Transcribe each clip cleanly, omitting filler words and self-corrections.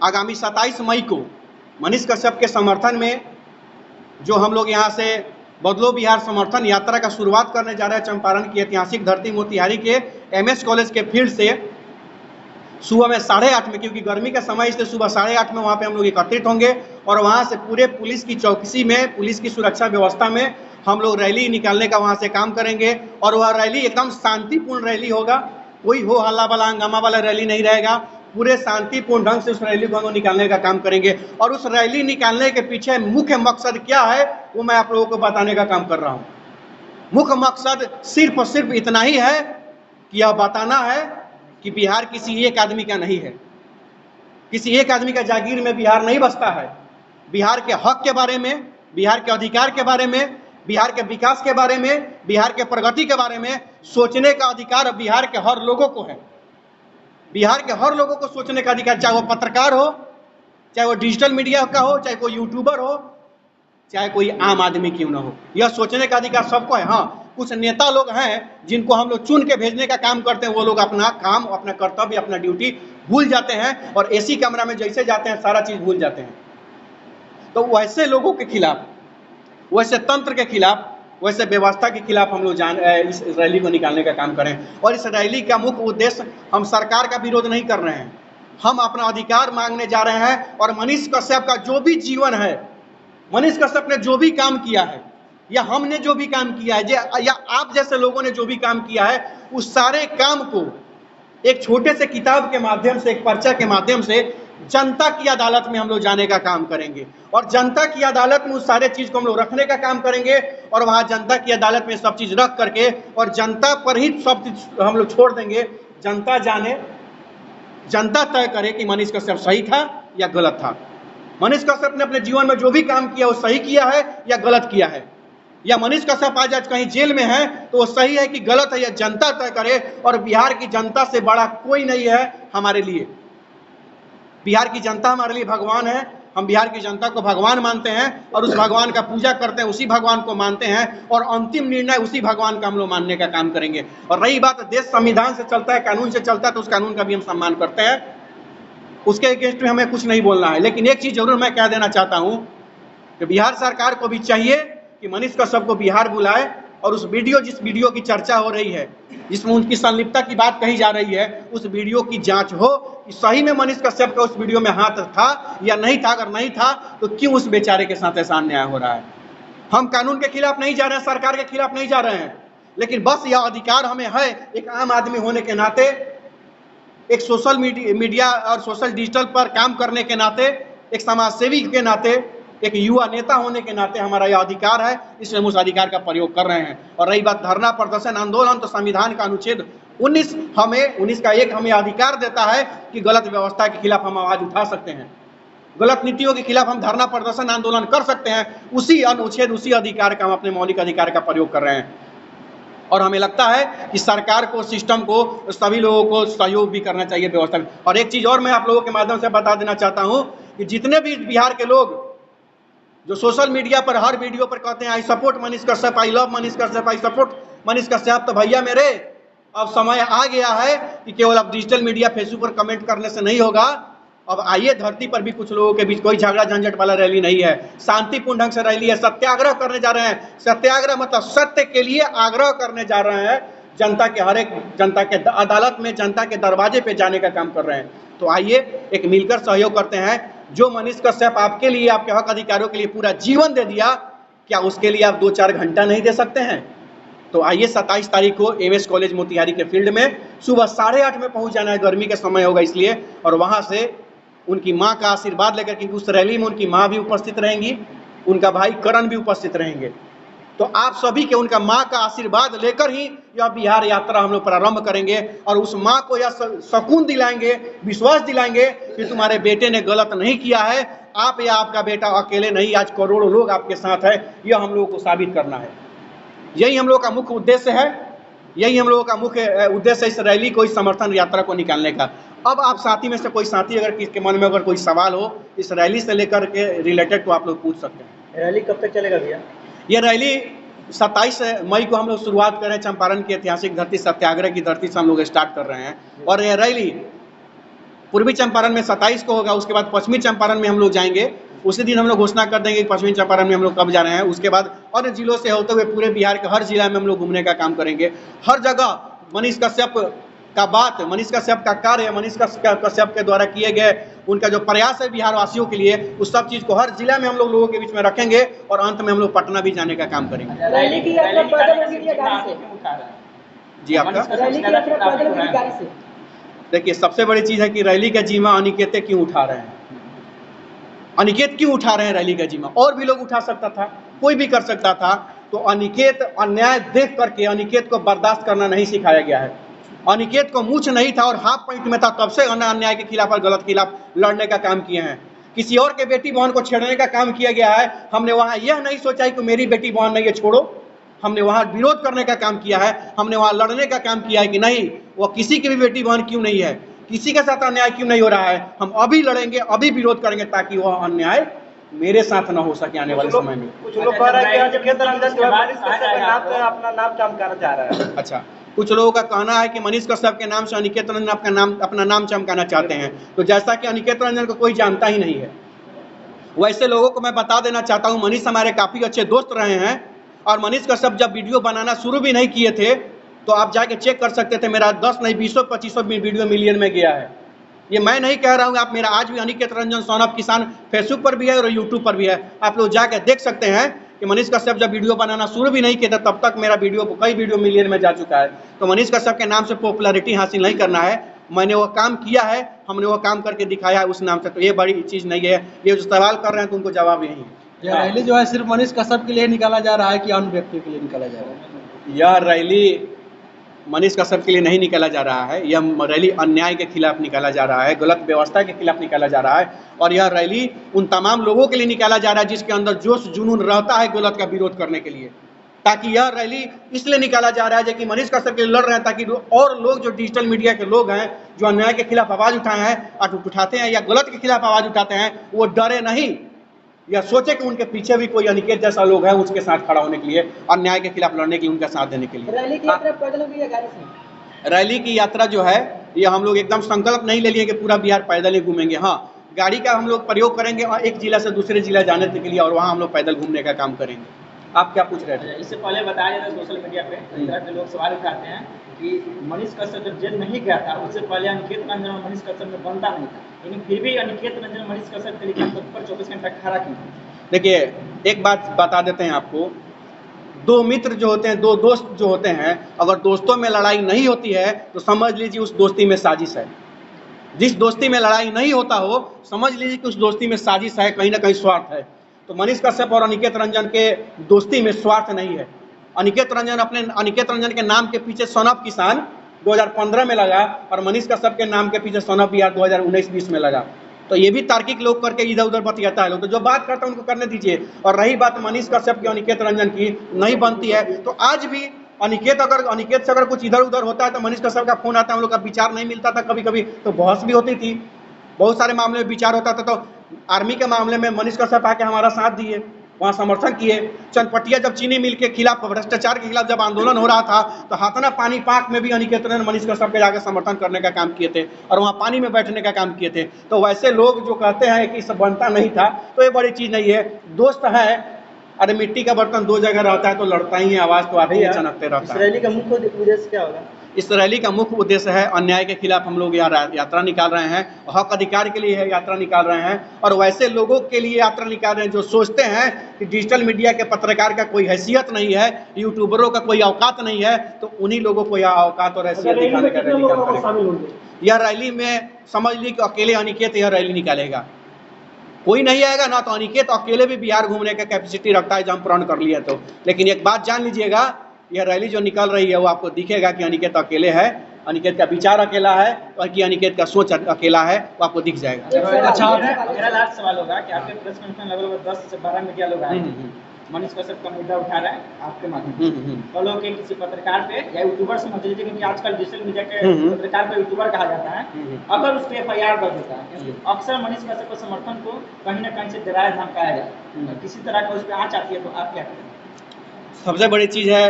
आगामी 27 मई को मनीष कश्यप के समर्थन में जो हम लोग यहाँ से बदलो बिहार समर्थन यात्रा का शुरुआत करने जा रहे हैं चंपारण की ऐतिहासिक धरती मोतिहारी के एमएस कॉलेज के फील्ड से सुबह में 8:30 में, क्योंकि गर्मी का समय इसलिए सुबह 8:30 में वहाँ पे हम लोग एकत्रित होंगे और वहाँ से पूरे पुलिस की चौकसी में, पुलिस की सुरक्षा व्यवस्था में हम लोग रैली निकालने का वहाँ से काम करेंगे। और वह रैली एकदम शांतिपूर्ण रैली होगा, कोई हो हल्ला वाला हंगामा वाला रैली नहीं रहेगा। पूरे शांतिपूर्ण ढंग से उस रैली को हम निकालने का काम करेंगे। और उस रैली निकालने के पीछे मुख्य मकसद क्या है वो मैं आप लोगों को बताने का काम कर रहा हूँ। मुख्य मकसद सिर्फ और सिर्फ इतना ही है कि यह बताना है कि बिहार किसी एक आदमी का नहीं है, किसी एक आदमी का जागीर में बिहार नहीं बसता है। बिहार के हक के बारे में, बिहार के अधिकार के बारे में, बिहार के विकास के बारे में, बिहार के प्रगति के बारे में सोचने का अधिकार बिहार के हर लोगों को है। बिहार के हर लोगों को सोचने का अधिकार, चाहे वो पत्रकार हो, चाहे वो डिजिटल मीडिया का हो, चाहे कोई यूट्यूबर हो, चाहे कोई आम आदमी क्यों ना हो, यह सोचने का अधिकार सबको है। हाँ, कुछ नेता लोग हैं जिनको हम लोग चुन के भेजने का काम करते हैं, वो लोग अपना काम, अपना कर्तव्य, अपना ड्यूटी भूल जाते हैं और एसी कमरा में जैसे जाते हैं सारा चीज भूल जाते हैं। तो वैसे लोगों के खिलाफ, वैसे तंत्र के खिलाफ, वैसे व्यवस्था के खिलाफ हम लोग इस रैली को निकालने का काम करें। और इस रैली का मुख्य उद्देश्य, हम सरकार का विरोध नहीं कर रहे हैं, हम अपना अधिकार मांगने जा रहे हैं। और मनीष कश्यप का जो भी जीवन है, मनीष कश्यप ने जो भी काम किया है, या हमने जो भी काम किया है, या आप जैसे लोगों ने जो भी काम किया है, उस सारे काम को एक छोटे से किताब के माध्यम से, एक पर्चा के माध्यम से जनता की अदालत में हम लोग जाने का काम करेंगे। और जनता की अदालत में उस सारे चीज को हम लोग रखने का काम करेंगे। और वहां जनता की अदालत में सब चीज रख करके और जनता पर ही सब चीज हम लोग छोड़ देंगे। जनता जाने, जनता तय करे कि मनीष कश्यप सही था या गलत था। मनीष कश्यप ने अपने जीवन में जो भी काम किया वो सही किया है या गलत किया है, या मनीष कश्यप आज कहीं जेल में है तो वो सही है कि गलत है, या जनता तय करे। और बिहार की जनता से बड़ा कोई नहीं है हमारे लिए। बिहार की जनता हमारे लिए भगवान है। हम बिहार की जनता को भगवान मानते हैं और उस भगवान का पूजा करते हैं, उसी भगवान को मानते हैं और अंतिम निर्णय उसी भगवान का हम लोग मानने का काम करेंगे। और रही बात, देश संविधान से चलता है, कानून से चलता है, तो उस कानून का भी हम सम्मान करते हैं, उसके अगेंस्ट में हमें कुछ नहीं बोलना है। लेकिन एक चीज जरूर मैं कह देना चाहता हूं कि बिहार सरकार को भी चाहिए कि मनीष कश्यप को बिहार बुलाए और उस वीडियो, जिस वीडियो की चर्चा हो रही है, जिसमें उनकी संलिप्तता की बात कही जा रही है, उस वीडियो की जांच हो कि सही में मनीष कश्यप का उस वीडियो में हाथ था या नहीं था। अगर नहीं था तो क्यों उस बेचारे के साथ ऐसा अन्याय हो रहा है। हम कानून के खिलाफ नहीं जा रहे हैं, सरकार के खिलाफ नहीं जा रहे हैं, लेकिन बस यह अधिकार हमें है एक आम आदमी होने के नाते, एक सोशल मीडिया और सोशल डिजिटल पर काम करने के नाते, एक समाज सेवी के नाते, एक युवा नेता होने के नाते हमारा यह अधिकार है, इसलिए हम उस अधिकार का प्रयोग कर रहे हैं। और रही बात धरना, प्रदर्शन, आंदोलन, तो संविधान का अनुच्छेद 19 का 1 हमें अधिकार देता है कि गलत व्यवस्था के खिलाफ हम आवाज उठा सकते हैं, गलत नीतियों के खिलाफ हम धरना, प्रदर्शन, आंदोलन कर सकते हैं। उसी अनुच्छेद, उसी अधिकार का हम अपने मौलिक अधिकार का प्रयोग कर रहे हैं। और हमें लगता है कि सरकार को, सिस्टम को, सभी लोगों को सहयोग भी करना चाहिए व्यवस्था में। और एक चीज और मैं आप लोगों के माध्यम से बता देना चाहता हूं कि जितने भी बिहार के लोग जो सोशल मीडिया पर हर वीडियो पर कहते हैं I support Manish Kashyap, I love Manish Kashyap, I support Manish Kashyap, तो भैया मेरे, अब समय आ गया है कि केवल अब डिजिटल मीडिया, फेसबुक पर कमेंट करने से नहीं होगा। अब आइए, धरती पर भी कुछ लोगों के बीच कोई झगड़ा झंझट वाला रैली नहीं है, शांतिपूर्ण ढंग से रैली है। सत्याग्रह करने जा रहे हैं, सत्याग्रह मतलब सत्य के लिए आग्रह करने जा रहे हैं। जनता के हर एक, जनता के अदालत में, जनता के दरवाजे पे जाने का काम कर रहे हैं। तो आइए एक मिलकर सहयोग करते हैं। जो मनीष कश्यप आपके लिए, आपके हक अधिकारों के लिए पूरा जीवन दे दिया, क्या उसके लिए आप 2-4 घंटा नहीं दे सकते हैं? तो आइए 27 तारीख को एमएस कॉलेज मोतिहारी के फील्ड में सुबह 8:30 में पहुंच जाना है, गर्मी का समय होगा इसलिए। और वहां से उनकी मां का आशीर्वाद लेकर, क्योंकि उस रैली में उनकी मां भी उपस्थित रहेंगी, उनका भाई करण भी उपस्थित रहेंगे। तो आप सभी के, उनका मां का आशीर्वाद लेकर ही यह बिहार यात्रा हम लोग प्रारंभ करेंगे। और उस मां को यह सुकून दिलाएंगे, विश्वास दिलाएंगे कि तुम्हारे बेटे ने गलत नहीं किया है, आप या आपका बेटा अकेले नहीं, आज करोड़ों लोग आपके साथ है। यह हम लोगों को साबित करना है। यही हम लोगों का मुख्य उद्देश्य है, यही हम लोगों का मुख्य उद्देश्य है इस रैली को, इस समर्थन यात्रा को निकालने का। अब आप साथी में से कोई साथी अगर किसके मन में अगर कोई सवाल हो इस रैली से लेकर के रिलेटेड, तो आप लोग पूछ सकते हैं। रैली कब तक चलेगा भैया? ये रैली 27 मई को हम लोग शुरुआत कर रहे हैं। चंपारण की ऐतिहासिक धरती, सत्याग्रह की धरती से हम लोग स्टार्ट कर रहे हैं। और ये रैली पूर्वी चंपारण में 27 को होगा, उसके बाद पश्चिमी चंपारण में हम लोग जाएंगे। उसी दिन हम लोग घोषणा कर देंगे कि पश्चिमी चंपारण में हम लोग कब जा रहे हैं। उसके बाद अन्य जिलों से होते हुए पूरे बिहार के हर जिला में हम लोग घूमने का काम करेंगे। हर जगह मनीष कश्यप का बात, मनीष कश्यप का कार्य, मनीष कश्यप के द्वारा किए गए उनका जो प्रयास है बिहार वासियों के लिए, उस सब चीज़ को हर जिला में हम लोग लोगों के बीच में रखेंगे और अंत में हम लोग पटना भी जाने का काम करेंगे। जी आपका देखिए, सबसे बड़ी चीज़ है कि रैली का जिम्मा अनिकेत क्यों उठा रहे हैं। अनिकेत क्यों उठा रहे हैं रैली का जिम्मा? और भी लोग उठा सकता था, कोई भी कर सकता था। तो अनिकेत अन्याय देख करके अनिकेत को बर्दाश्त करना नहीं सिखाया गया है। अनिकेत को मूछ नहीं था और हाफ पैंट में था, तब से अन्याय के खिलाफ और गलत खिलाफ लड़ने का काम किए हैं। किसी और के बेटी बहन को छेड़ने का काम किया गया है। हमने वहाँ यह नहीं सोचा कि मेरी बेटी बहन नहीं है छोड़ो, हमने वहाँ विरोध करने का काम किया है, हमने वहाँ लड़ने का काम किया है कि नहीं वो किसी की भी बेटी बहन क्यों नहीं है, किसी के साथ अन्याय क्यों नहीं हो रहा है, हम अभी लड़ेंगे, अभी विरोध करेंगे ताकि वह अन्याय मेरे साथ न हो सके आने वाले समय में। कुछ लोग कह रहे हैं कि अनिकेत रंजन जो है अपना नाम चमकाना चाह रहा है। अच्छा, कुछ लोगों का कहना है कि मनीष कश्यप के नाम से अनिकेत रंजन अपना नाम चमकाना चाहते हैं। तो जैसा कि अनिकेत रंजन को कोई जानता ही नहीं है, वैसे लोगों को मैं बता देना चाहता हूँ, मनीष हमारे काफ़ी अच्छे दोस्त रहे हैं। और मनीष कश्यप जब वीडियो बनाना शुरू भी नहीं किए थे तो आप जाके चेक कर सकते थे, मेरा 10 नहीं 20-25 वीडियो मिलियन में गया है। ये मैं नहीं कह रहा हूँ, आप मेरा आज भी अनिकेत रंजन सन ऑफ किसान फेसबुक पर भी है और यूट्यूब पर भी है, आप लोग जाके देख सकते हैं कि मनीष कश्यप जब वीडियो बनाना शुरू भी नहीं किया था तब तक मेरा कई वीडियो मिलियन में जा चुका है। तो मनीष कश्यप के नाम से पॉपुलैरिटी हासिल नहीं करना है, मैंने वो काम किया है, हमने वो काम करके दिखाया है उस नाम से। तो ये बड़ी चीज़ नहीं है। ये जो सवाल कर रहे हैं तो उनको जवाब यही है। यह रैली जो है सिर्फ मनीष कश्यप के लिए निकाला जा रहा है कि अन्य व्यक्तियों के लिए निकाला जा रहा है? यह रैली मनीष कश्यप के लिए नहीं निकाला जा रहा है, यह रैली अन्याय के खिलाफ निकाला जा रहा है, गलत व्यवस्था के खिलाफ निकाला जा रहा है। और यह रैली उन तमाम लोगों के लिए निकाला जा रहा है जिसके अंदर जोश जुनून रहता है गलत का विरोध करने के लिए। ताकि यह रैली इसलिए निकाला जा रहा है कि मनीष कश्यप के लिए लड़ रहे हैं, ताकि और लोग जो डिजिटल मीडिया के लोग हैं जो अन्याय के खिलाफ आवाज़ उठाए हैं उठाते हैं या गलत के खिलाफ आवाज़ उठाते हैं, वो डरे नहीं, या सोचे कि उनके पीछे भी कोई अनिकेत जैसा लोग है उसके साथ खड़ा होने के लिए, अन्याय के खिलाफ लड़ने के लिए, उनका साथ देने के लिए। रैली की यात्रा पैदल होगी या गाड़ी से? रैली की यात्रा जो है ये हम लोग एकदम संकल्प नहीं ले लिए कि पूरा बिहार पैदल ही घूमेंगे। हाँ, गाड़ी का हम लोग प्रयोग करेंगे और एक जिला से दूसरे जिला जाने के लिए, और वहाँ हम लोग पैदल घूमने का काम करेंगे। आप क्या पूछ रहे थे? इससे पहले बताया जाता है सोशल मीडिया पे कई तरह के लोग सवाल उठाते हैं कि मनीष कश्यप जब जेल नहीं गया था उससे पहले अनिकेत रंजन और मनीष कश्यप में बनता नहीं था, लेकिन फिर भी अनिकेत रंजन मनीष कश्यप के लिए तत्पर 24 घंटा खड़ा क्यों? देखिए, एक बात बता देते हैं आपको, दो मित्र जो होते हैं, दो दोस्त जो होते हैं, अगर दोस्तों में लड़ाई नहीं होती है तो समझ लीजिए उस दोस्ती में साजिश है। जिस दोस्ती में लड़ाई नहीं होता हो समझ लीजिए कि उस दोस्ती में साजिश है, कहीं ना कहीं स्वार्थ है। तो मनीष कश्यप और अनिकेत रंजन के दोस्ती में स्वार्थ नहीं है। अनिकेत रंजन के नाम के पीछे सन ऑफ किसान 2015 में लगा और मनीष कश्यप के नाम के पीछे सन ऑफ बिहार 2019-20 में लगा। तो ये भी तार्किक लोग करके इधर उधर बतियाता है लोग, तो जो बात करता है उनको करने दीजिए। और रही बात मनीष कश्यप की अनिकेत रंजन की नहीं बनती है, तो आज भी अनिकेत से अगर कुछ इधर उधर होता है तो मनीष कश्यप का फोन आता है, हम लोग का विचार नहीं मिलता था, कभी कभी तो बहस भी होती थी, बहुत सारे मामले में विचार होता था। तो आर्मी के मामले में मनीष कश्यप आके हमारा साथ दिए, वहाँ समर्थन किए। चनपटिया जब चीनी मिल के खिलाफ, भ्रष्टाचार के खिलाफ जब आंदोलन हो रहा था तो हाथना पानी पाक में भी अनिकेत रंजन मनीष कश्यप के जाकर समर्थन करने का काम किए थे और वहाँ पानी में बैठने का काम किए थे। तो वैसे लोग जो कहते हैं कि सब बनता नहीं था, तो ये बड़ी चीज़ नहीं है। दोस्त है, अरे मिट्टी का बर्तन दो जगह रहता है तो लड़ता ही है, आवाज़ तो आती है, चनकते रहता है। इस रैली का मुख्य उद्देश्य क्या होगा? इस रैली का मुख्य उद्देश्य है अन्याय के खिलाफ हम लोग यात्रा निकाल रहे हैं, हक अधिकार के लिए यात्रा निकाल रहे हैं। और वैसे लोगों के लिए यात्रा निकाल रहे हैं जो सोचते हैं कि डिजिटल मीडिया के पत्रकार का कोई हैसियत नहीं है, यूट्यूबरों का कोई औकात नहीं है, तो उन्हीं लोगों को यह औकात और हैसियत दिखाने का रैली करेंगे। यह रैली में समझ ली कि अकेले अनिकेत यह रैली निकालेगा, कोई नहीं आएगा ना। तो अनिकेत अकेले भी बिहार घूमने का कैपेसिटी रखता है जब हम प्रण कर लिए तो। लेकिन एक बात जान लीजिएगा, यह रैली जो निकल रही है वो आपको दिखेगा कि अनिकेत अकेले है, अनिकेत का विचार अकेला है और कि अनिकेत का सोच अकेला है, वो आपको दिख जाएगा। अच्छा, मेरा लास्ट सवाल होगा कि आपके प्रेस कॉन्फ्रेंस लगभग 10 से 12 मीडिया लोग आए, मनीष कश्यप का मुद्दा उठा रहा है आपके माध्यम फॉलो के किसी पत्रकार पे या यूट्यूबर समझ लीजिए, क्योंकि आजकल डिजिटल मीडिया के पत्रकार को यूट्यूबर कहा जाता है, अगर उस पर FIR दर्ज होता है, अक्सर मनीष कश्यप के समर्थन को कहीं ना कहीं से डराया धमकाया जाता है, किसी तरह का उस पर आँच आती है, तो आप क्या करें? सबसे बड़ी चीज़ है,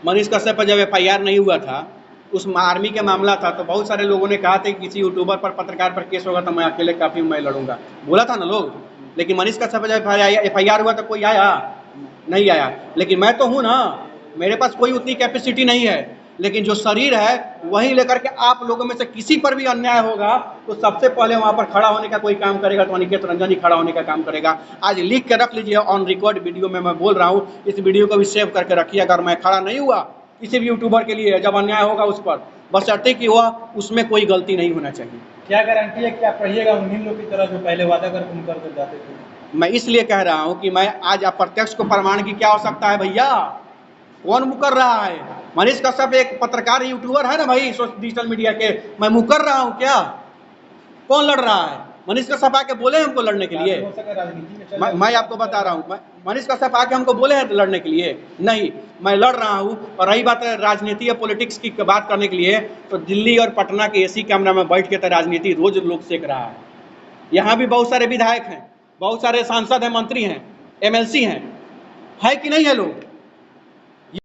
मनीष कश्यप पर जब FIR नहीं हुआ था उस आर्मी के मामला था, तो बहुत सारे लोगों ने कहा था कि किसी यूट्यूबर पर, पत्रकार पर केस होगा तो मैं अकेले काफ़ी मैं लड़ूंगा, बोला था ना लोग। लेकिन मनीष कश्यप पर जब FIR हुआ तो कोई आया नहीं आया। लेकिन मैं तो हूँ ना, मेरे पास कोई उतनी कैपेसिटी नहीं है, लेकिन जो शरीर है वही लेकर के आप लोगों में से किसी पर भी अन्याय होगा तो सबसे पहले वहाँ पर खड़ा होने का कोई काम करेगा तो अनिकेत रंजन ही खड़ा होने का काम करेगा। आज लिख के रख लीजिए, ऑन रिकॉर्ड वीडियो में मैं बोल रहा हूँ, इस वीडियो को भी सेव करके रखिए। अगर मैं खड़ा नहीं हुआ किसी भी यूट्यूबर के लिए जब अन्याय होगा उस पर, बशर्ते कि हुआ उसमें कोई गलती नहीं होना चाहिए। क्या गारंटी है कि आप रहिएगा उन्हीं लोग की तरह जो पहले वादा कर तुम कर जाते थे? मैं इसलिए कह रहा हूँ कि मैं आज अप्रत्यक्ष को प्रमाण की क्या आवश्यकता है भैया, कौन मुकर रहा है? मनीष कश्यप एक पत्रकार यूट्यूबर है ना भाई, डिजिटल मीडिया के, मैं मुकर रहा हूँ क्या? कौन लड़ रहा है? मनीष कश्यप आके बोले हमको लड़ने के लिए? मैं आपको बता रहा हूँ, मनीष कश्यप आके हमको बोले हैं लड़ने के लिए? नहीं, मैं लड़ रहा हूँ। और रही बात राजनीति या पॉलिटिक्स की बात करने के लिए, तो दिल्ली और पटना के AC कैमरा में बैठ के तो राजनीति रोज लोग सेक रहा है। यहाँ भी बहुत सारे विधायक हैं, बहुत सारे सांसद हैं, मंत्री हैं, MLC हैं, है कि नहीं है लोग?